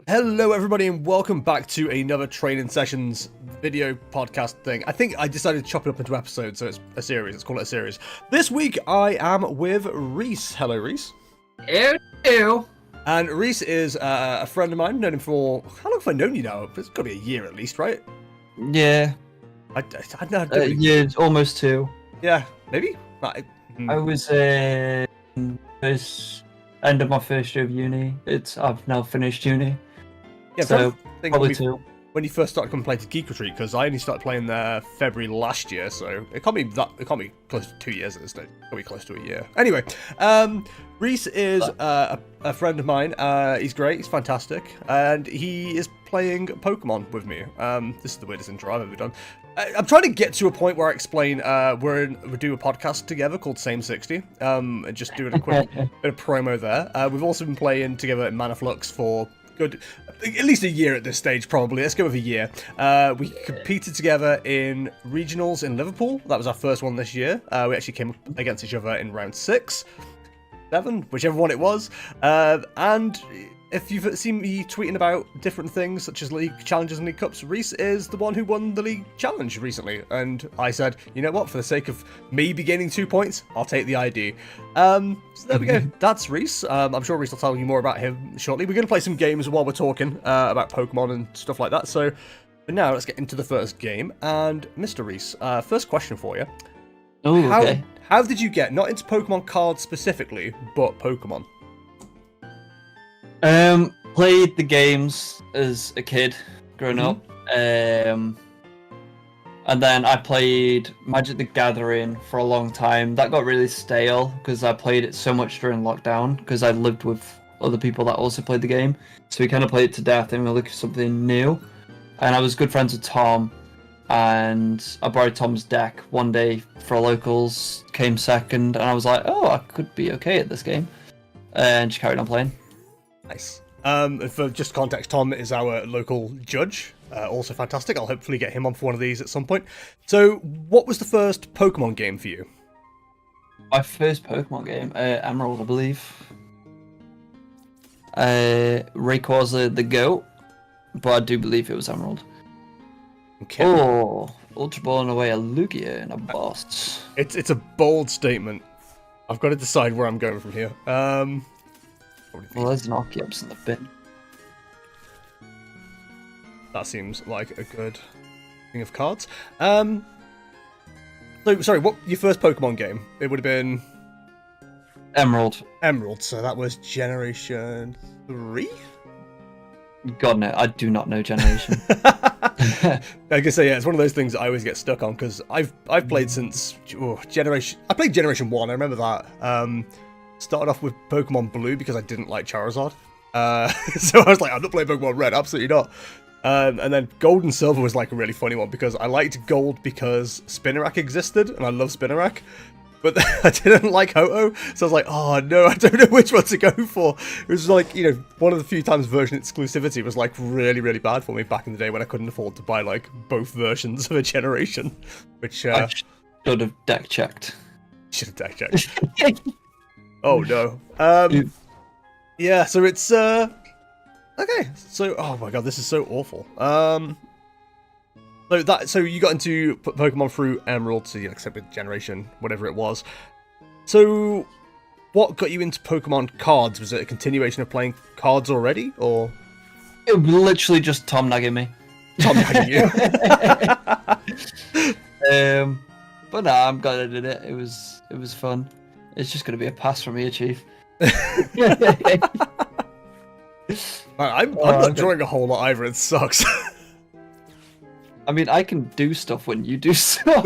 Hello everybody and welcome back to another training sessions video podcast thing. I think I decided to chop it up into episodes, so it's a series. Let's call it a series. This week I am with Reese. Hello Reese. Ew. And Reese is a friend of mine. Known him for, how long have I known you now? It's got to be a year at least, right? Yeah. I know. Yeah, almost 2. Yeah, maybe? I was first end of my first year of uni. I've now finished uni. Yeah, so probably 2. When you first started coming playing to Geek Retreat, because I only started playing there February last year, so it can't be close to 2 years at this stage. It can't be close to a year. Anyway, Reese is a friend of mine. He's great. He's fantastic, and he is playing Pokemon with me. This is the weirdest intro I've ever done. I'm trying to get to a point where I explain we do a podcast together called Same 60, and just doing a quick bit of promo there. We've also been playing together in Mana Flux for at least a year at this stage, probably. Let's go with a year. We competed together in regionals in Liverpool. That was our first one this year. We actually came against each other in round 6, 7, whichever one it was. And if you've seen me tweeting about different things, such as league challenges and league cups, Reese is the one who won the league challenge recently. And I said, you know what, for the sake of me gaining 2 points, I'll take the ID. So there we go. That's Reese. I'm sure Reese will tell you more about him shortly. We're going to play some games while we're talking about Pokemon and stuff like that. So for now, let's get into the first game. And Mr. Reese, first question for you. Oh, okay. How did you get, not into Pokemon cards specifically, but Pokemon? Played the games as a kid growing up. And then I played Magic the Gathering for a long time. That got really stale because I played it so much during lockdown because I lived with other people that also played the game. So we kind of played it to death and we were looking for something new. And I was good friends with Tom, and I borrowed Tom's deck one day for locals, came second, and I was like, oh, I could be okay at this game. And just carried on playing. Nice. And for just context, Tom is our local judge. Also fantastic. I'll hopefully get him on for one of these at some point. So, what was the first Pokemon game for you? My first Pokemon game, Emerald, I believe. Rayquaza the GOAT, but I do believe it was Emerald. Okay. Oh, Ultra Ball and away a Lugia and a boss. It's a bold statement. I've got to decide where I'm going from here. Well, there's an Archeops in the bin. That seems like a good thing of cards. So, sorry, what your first Pokemon game? It would have been Emerald. Emerald. So that was Generation 3. God no, I do not know Generation. I can say yeah, it's one of those things that I always get stuck on because I've played since Generation. I played Generation 1. I remember that. Started off with Pokemon Blue because I didn't like Charizard. So I was like, I'm not playing Pokemon Red, absolutely not. And then Gold and Silver was like a really funny one because I liked Gold because Spinarak existed, and I love Spinarak. But I didn't like Ho-Oh, so I was like, oh no, I don't know which one to go for. It was like, you know, one of the few times version exclusivity was like really, really bad for me back in the day when I couldn't afford to buy like both versions of a generation. Which I should have deck checked. Should have deck checked. Oh no. Yeah, so it's okay. So oh my god, this is so awful. So you got into Pokemon through Emerald, so you accepted Generation, whatever it was. So what got you into Pokemon cards? Was it a continuation of playing cards already, or? It was literally just Tom nagging me. Tom nagging you. But nah, I'm glad I did it. It was fun. It's just going to be a pass from me, Chief. I'm not enjoying a whole lot either. It sucks. I mean, I can do stuff when you do stuff.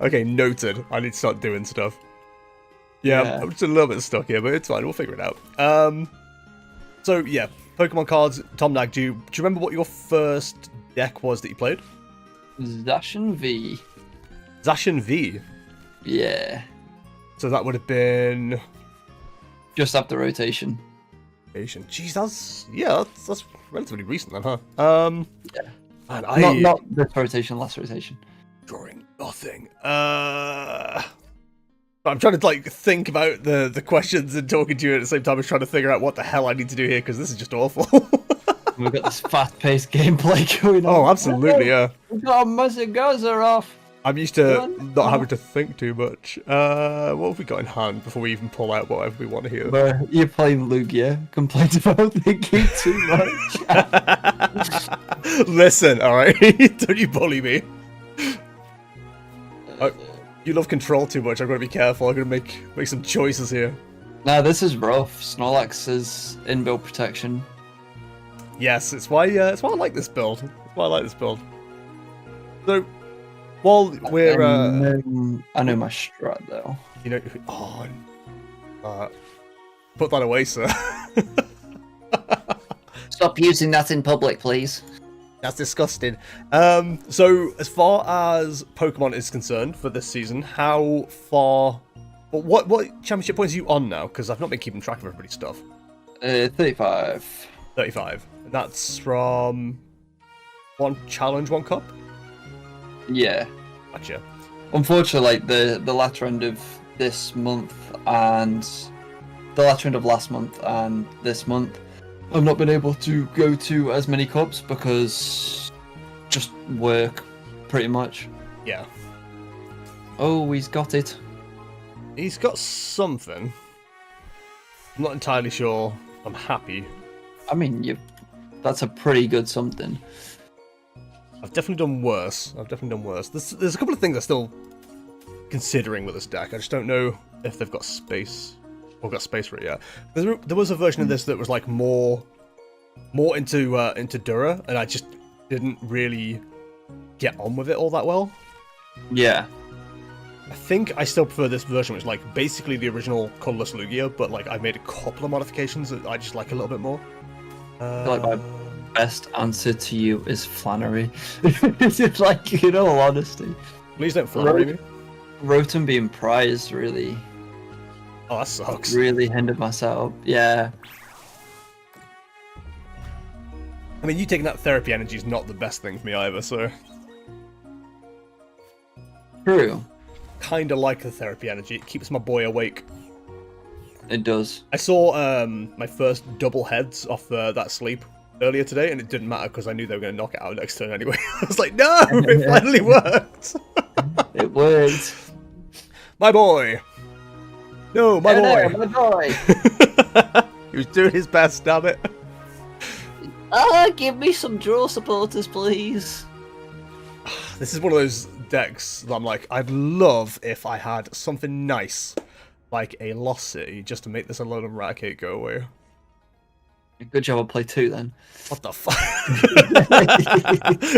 Okay, noted. I need to start doing stuff. Yeah. I'm just a little bit stuck here, but it's fine. We'll figure it out. So yeah, Pokemon cards. Tom Nag, do you remember what your first deck was that you played? Zacian V. Zacian V. Yeah. So that would have been just after rotation. Jeez, that's relatively recent then, huh? Yeah. Man, not this rotation, last rotation. Drawing nothing. Right, I'm trying to like think about the questions and talking to you at the same time as trying to figure out what the hell I need to do here because this is just awful. We've got this fast-paced gameplay going on. Oh, absolutely, yeah. We've got a massive gazer off. I'm used to not having to think too much. What have we got in hand before we even pull out whatever we want to hear? Where you're playing Lugia, complains about thinking too much. Listen, alright? Don't you bully me. You love control too much. I've got to be careful. I'm going to make some choices here. Nah, this is rough. Snorlax is inbuilt protection. Yes, it's why I like this build. So, while we're I know my strat though. you know, put that away, sir. Stop using that in public, please. That's disgusting. So as far as Pokemon is concerned for this season, how far? What championship points are you on now? Because I've not been keeping track of everybody's stuff. 35. 35. And that's from one challenge, one cup. Yeah. Gotcha. Unfortunately, like the latter end of this month and the latter end of last month and this month, I've not been able to go to as many cups because just work, pretty much. Yeah. Oh, he's got it. He's got something. I'm not entirely sure. I'm happy. I mean, that's a pretty good something. I've definitely done worse. There's a couple of things I'm still considering with this deck. I just don't know if they've got space. Or got space for it yet. There was a version of this that was like more into Dura, and I just didn't really get on with it all that well. Yeah. I think I still prefer this version, which is like basically the original colorless Lugia, but like I've made a couple of modifications that I just like a little bit more. I feel like my best answer to you is Flannery. It's like, in all honesty. Please don't Flannery me. Rotom being prized really. Oh, that sucks. Really hindered my setup. Yeah. I mean, you taking that therapy energy is not the best thing for me either, so... True. Kinda like the therapy energy. It keeps my boy awake. It does. I saw my first double heads off that sleep earlier today, and it didn't matter because I knew they were going to knock it out next turn anyway. I was like, no! It finally worked! It worked. My boy! No, my boy! My boy! He was doing his best, damn it. Give me some draw supporters, please. This is one of those decks that I'm like, I'd love if I had something nice, like a Lost City, just to make this Alolan Raticate go away. Good job, I'll play 2 then. What the fuck?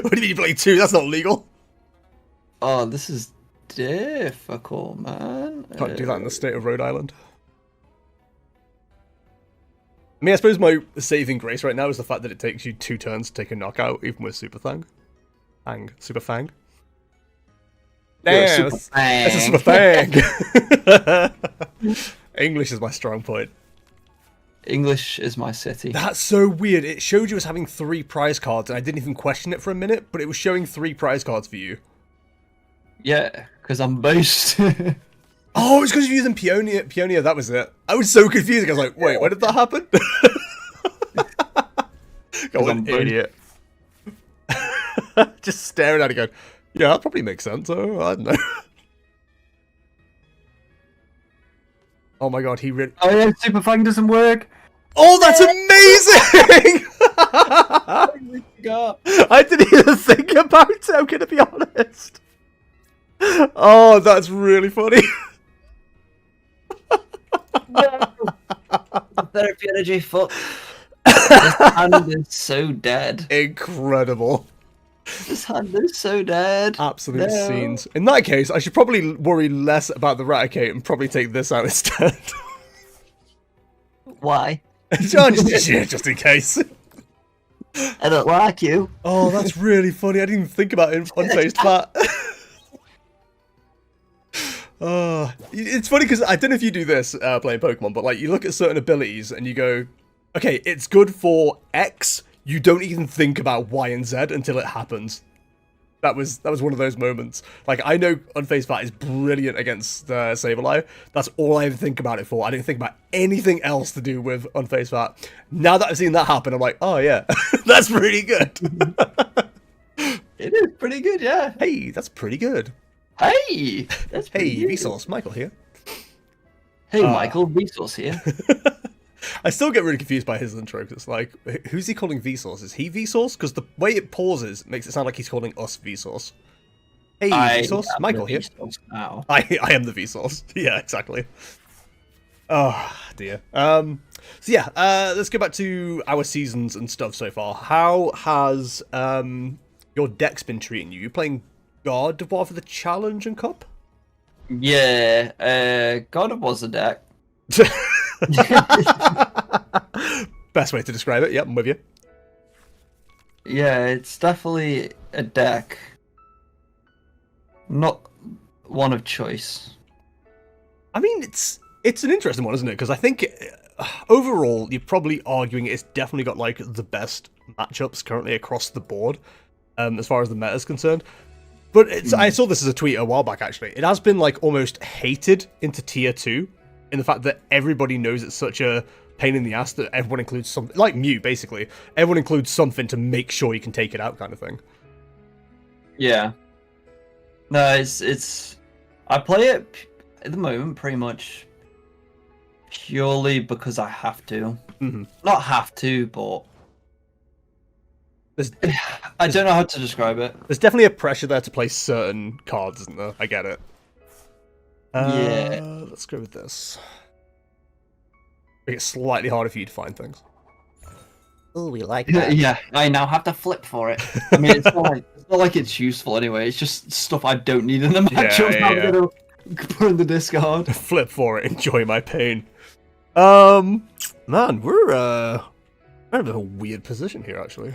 What do you mean you play 2? That's not legal. Oh, this is difficult, man. Can't do that in the state of Rhode Island. I mean, I suppose my saving grace right now is the fact that it takes you 2 turns to take a knockout, even with Super Fang. Super Fang. Damn, that's a Super Fang. English is my strong point. English is my city. That's so weird. It showed you as having 3 prize cards, and I didn't even question it for a minute, but it was showing 3 prize cards for you. Yeah, because I'm based. Oh, it's because you're using Peonia, that was it. I was so confused. I was like, wait, when did that happen? Go on, idiot. Just staring at it going, yeah, that probably makes sense. Oh, I don't know. Oh my god, he really... Oh yeah, Super Fang doesn't work. Oh, that's amazing! I didn't even think about it, I'm going to be honest. Oh, that's really funny. No. Therapy energy, fuck. This hand is so dead. Incredible. This hand is so dead. Absolute scenes. In that case, I should probably worry less about the Raticate and probably take this out instead. Why? just in case. I don't like you. Oh, that's really funny. I didn't even think about it unfazed that. It's funny because I don't know if you do this playing Pokemon, but like you look at certain abilities and you go, okay, it's good for X. You don't even think about Y and Z until it happens. That was one of those moments. Like, I know Unfazed Fat is brilliant against Sableye. That's all I ever think about it for. I didn't think about anything else to do with Unfazed Fat. Now that I've seen that happen, I'm like, oh yeah, that's pretty good. It is pretty good, yeah. Hey, that's pretty good. Hey, that's pretty Hey, good. Vsauce, Michael here. Hey, Michael, Resource here. I still get really confused by his intro, because it's like, who's he calling Vsauce? Is he Vsauce? Because the way it pauses makes it sound like he's calling us Vsauce. Hey, Vsauce, Michael here. Now. I am the Vsauce. Yeah, exactly. Oh, dear. So yeah, let's go back to our seasons and stuff so far. How has your deck's been treating you? You're playing God of War for the Challenge and Cup? Yeah, God of War's a deck. Best way to describe it. Yep, I'm with you. Yeah, it's definitely a deck. Not one of choice. I mean, it's an interesting one, isn't it? Because I think overall, you're probably arguing it's definitely got like the best matchups currently across the board, as far as the meta is concerned. But I saw this as a tweet a while back, actually. It has been like almost hated into tier 2 in the fact that everybody knows it's such a pain in the ass that everyone includes something, like Mew, basically. Everyone includes something to make sure you can take it out, kind of thing. Yeah. No, it's. I play it at the moment pretty much purely because I have to. Mm-hmm. Not have to, but I don't know how to describe it. There's definitely a pressure there to play certain cards, isn't there? I get it. Yeah. Let's go with this. Make it slightly harder for you to find things. Oh, we like that. Yeah, I now have to flip for it. I mean, it's not like it's useful anyway. It's just stuff I don't need in the matchup. I'm gonna put in the discard. Flip for it. Enjoy my pain. Man, we're in a weird position here, actually.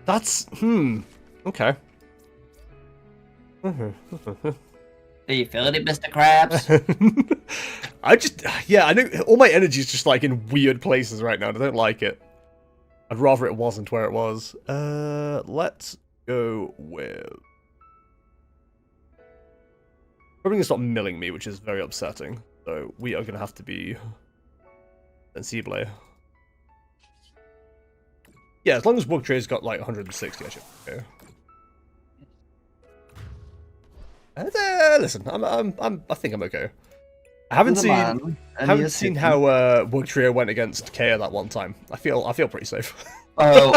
That's okay. Are you feeling it, Mr. Krabs? I know all my energy is just like in weird places right now, and I don't like it. I'd rather it wasn't where it was. Let's go with... Probably gonna stop milling me, which is very upsetting. So we are gonna have to be sensible. Yeah, as long as Wug Trade's got like 160, I should be okay. Listen, I think I'm okay. I haven't seen how Wug Trio went against Kea that one time. I feel pretty safe. Oh,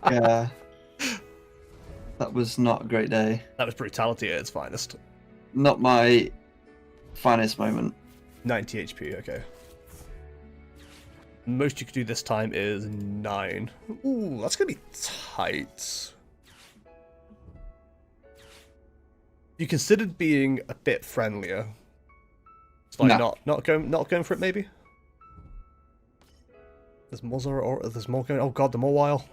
yeah. That was not a great day. That was brutality at its finest. Not my finest moment. 90 HP, okay. Most you could do this time is 9. Ooh, that's gonna be tight. You considered being a bit friendlier. It's like not going for it, maybe. There's more Zora, or there's more going. Oh god, the more while.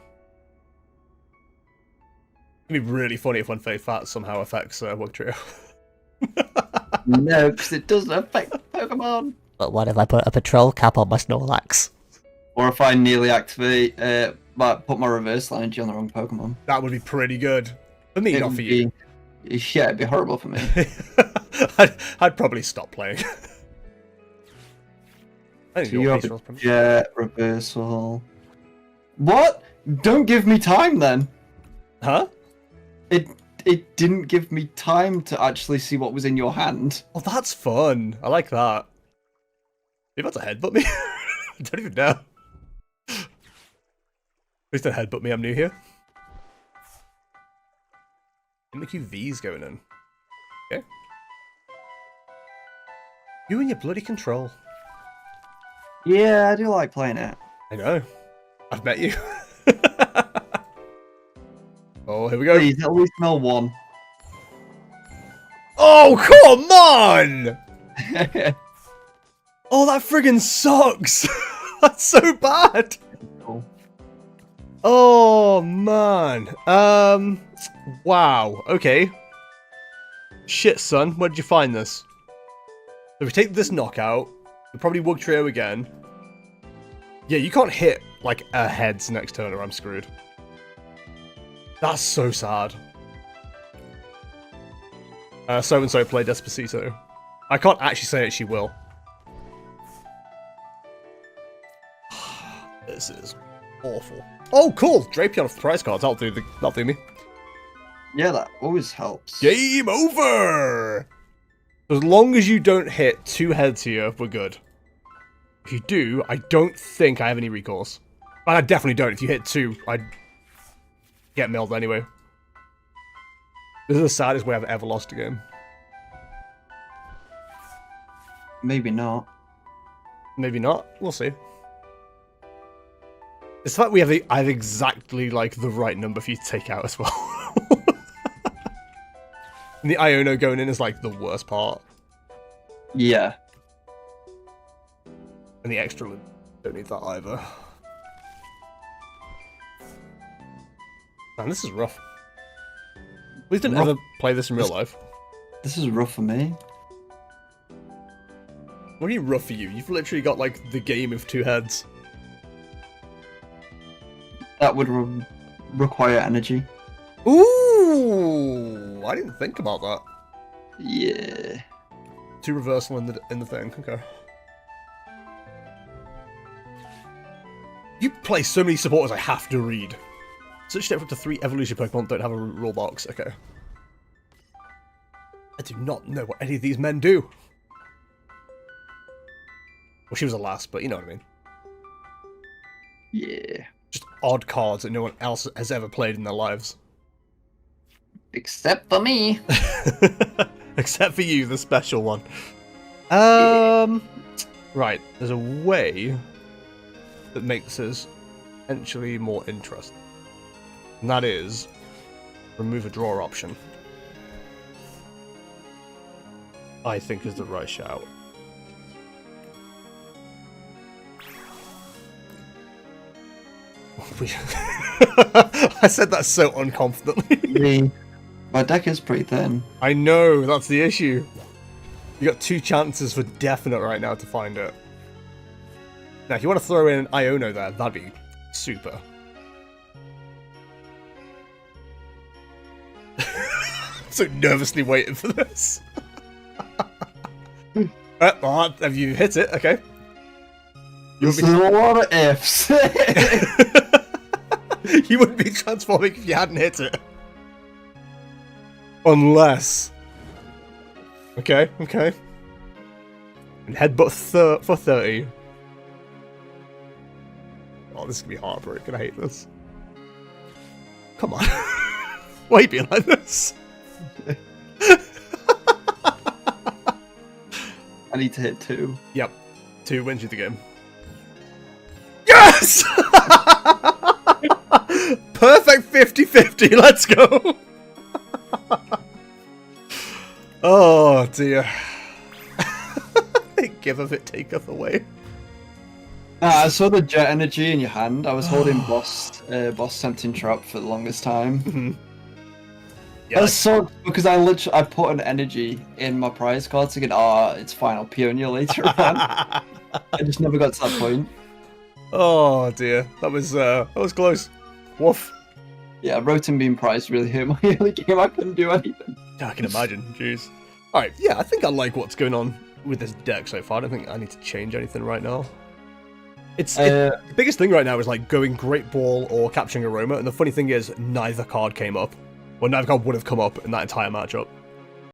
It'd be really funny if Unfazed Fat somehow affects Wug Trio. No, because it doesn't affect Pokemon. But what if I put a patrol cap on my Snorlax? Or if I nearly activate, put my reversal energy on the wrong Pokemon. That would be pretty good. For me, not for you. Yeah, it'd be horrible for me. I'd probably stop playing. I think Yeah, reversal. What? Don't give me time then. Huh? It didn't give me time to actually see what was in your hand. Oh, that's fun. I like that. You're about to headbutt me? I don't even know. Please don't headbutt me, I'm new here. MQV's going in. Okay. You and your bloody control. Yeah, I do like playing it. I know. I've met you. Oh, here we go. Please, at least smell one. Oh, come on! Oh, that friggin' sucks! That's so bad! Cool. Oh, man. Wow. Okay. Shit, son. Where did you find this? So if we take this knockout, we'll probably Wug Trio again. Yeah, you can't hit, like, a heads next turn or I'm screwed. That's so sad. So-and-so played Despacito. I can't actually say it, she will. This is awful. Oh, cool! Drapion of prize cards. That'll do me. Yeah, that always helps. Game over! As long as you don't hit 2 heads here, we're good. If you do, I don't think I have any recourse. But I definitely don't. If you hit 2, I'd get milled anyway. This is the saddest way I've ever lost a game. Maybe not. Maybe not. We'll see. It's like we have I have exactly like the right number for you to take out as well. And the Iono going in is like the worst part. Yeah. And the extra don't need that either. Man, this is rough. Please don't ever play this in real life. This is rough for me. What do you mean rough for you? You've literally got like the game of 2 heads. That would require energy. Ooh, I didn't think about that. Yeah. 2 reversal in the thing. Okay. You play so many supporters I have to read. Such step up to 3 evolution Pokemon don't have a rule box. Okay. I do not know what any of these men do. Well, she was the last, but you know what I mean. Yeah. Just odd cards that no one else has ever played in their lives. Except for me. Except for you, the special one. Right, there's a way that makes us potentially more interesting. And that is remove a draw option. I think is the right shout. I said that so unconfidently. My deck is pretty thin. I know, that's the issue. You got 2 chances for definite right now to find it. Now, if you want to throw in an Iono there, that'd be super. So nervously waiting for this. Well, have you hit it? Okay. There's a lot of Fs. You wouldn't be transforming if you hadn't hit it. Unless. Okay. And headbutt for 30. Oh, this is gonna be heartbreaking. I hate this. Come on. Why are you being like this? I need to hit 2. Yep. 2 wins you the game. Yes! Perfect 50-50. Let's go. Oh, dear. Giveth it, taketh away. I saw the jet energy in your hand. I was holding boss tempting trap for the longest time. Yeah, That sucked because I put an energy in my prize card to get it's fine, I'll peon you later on. I just never got to that point. Oh dear, that was close. Woof. Yeah, Rotom being prized really hurt my early game. I couldn't do anything. Yeah, I can imagine. Jeez. All right, yeah, I think I like what's going on with this deck so far. I don't think I need to change anything right now. The biggest thing right now is like going Great Ball or capturing Aroma, and the funny thing is neither card came up. Well, neither card would have come up in that entire matchup.